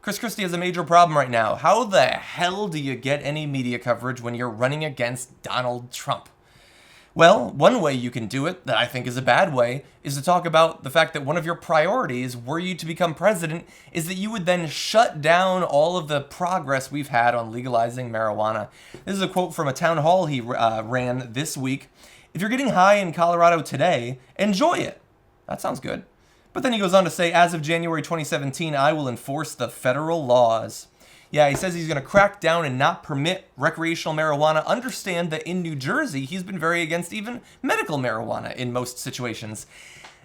Chris Christie has a major problem right now. How the hell do you get any media coverage when you're running against Donald Trump? Well, one way you can do it, that I think is a bad way, is to talk about the fact that one of your priorities, were you to become president, is that you would then shut down all of the progress we've had on legalizing marijuana. This is a quote from a town hall he ran this week. If you're getting high in Colorado today, enjoy it. That sounds good. But then he goes on to say, as of January 2017, I will enforce the federal laws. Yeah, he says he's going to crack down and not permit recreational marijuana. Understand that in New Jersey, he's been very against even medical marijuana in most situations.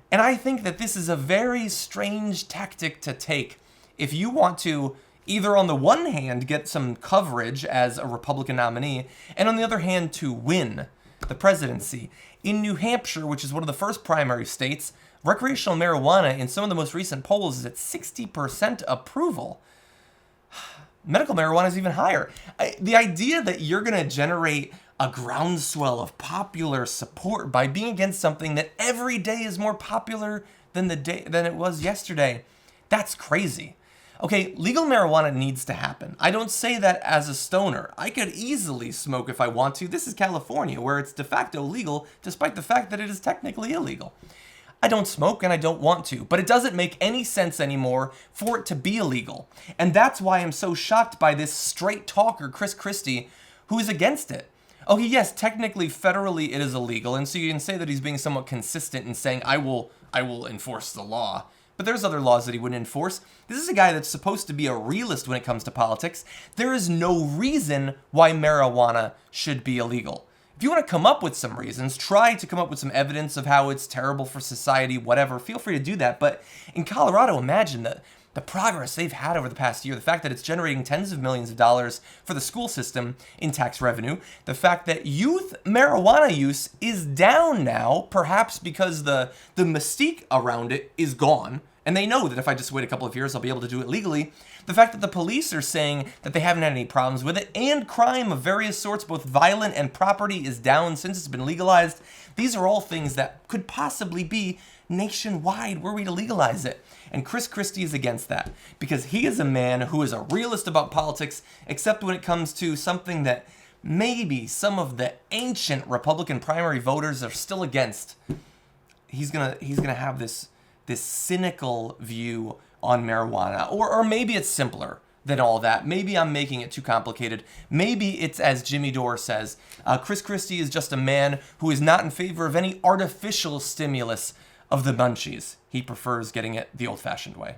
And I think that this is a very strange tactic to take if you want to either on the one hand get some coverage as a Republican nominee, and on the other hand to win the presidency. In New Hampshire, which is one of the first primary states, recreational marijuana in some of the most recent polls is at 60% approval. Medical marijuana is even higher. The idea that you're going to generate a groundswell of popular support by being against something that every day is more popular than it was yesterday, that's crazy. Okay, legal marijuana needs to happen. I don't say that as a stoner. I could easily smoke if I want to. This is California, where it's de facto legal, despite the fact that it is technically illegal. I don't smoke and I don't want to, but it doesn't make any sense anymore for it to be illegal. And that's why I'm so shocked by this straight talker, Chris Christie, who is against it. Okay, yes, technically, federally, it is illegal, and so you can say that he's being somewhat consistent in saying, I will enforce the law. But there's other laws that he wouldn't enforce. This is a guy that's supposed to be a realist when it comes to politics. There is no reason why marijuana should be illegal. If you want to come up with some reasons, try to come up with some evidence of how it's terrible for society, whatever, feel free to do that. But in Colorado, imagine the progress they've had over the past year, the fact that it's generating tens of millions of dollars for the school system in tax revenue, the fact that youth marijuana use is down now, perhaps because the mystique around it is gone, and they know that if I just wait a couple of years, I'll be able to do it legally. The fact that the police are saying that they haven't had any problems with it, and crime of various sorts, both violent and property, is down since it's been legalized. These are all things that could possibly be nationwide were we to legalize it. And Chris Christie is against that because he is a man who is a realist about politics, except when it comes to something that maybe some of the ancient Republican primary voters are still against. He's gonna have this cynical view on marijuana, or maybe it's simpler than all that. Maybe I'm making it too complicated. Maybe it's as Jimmy Dore says, Chris Christie is just a man who is not in favor of any artificial stimulus of the munchies. He prefers getting it the old-fashioned way.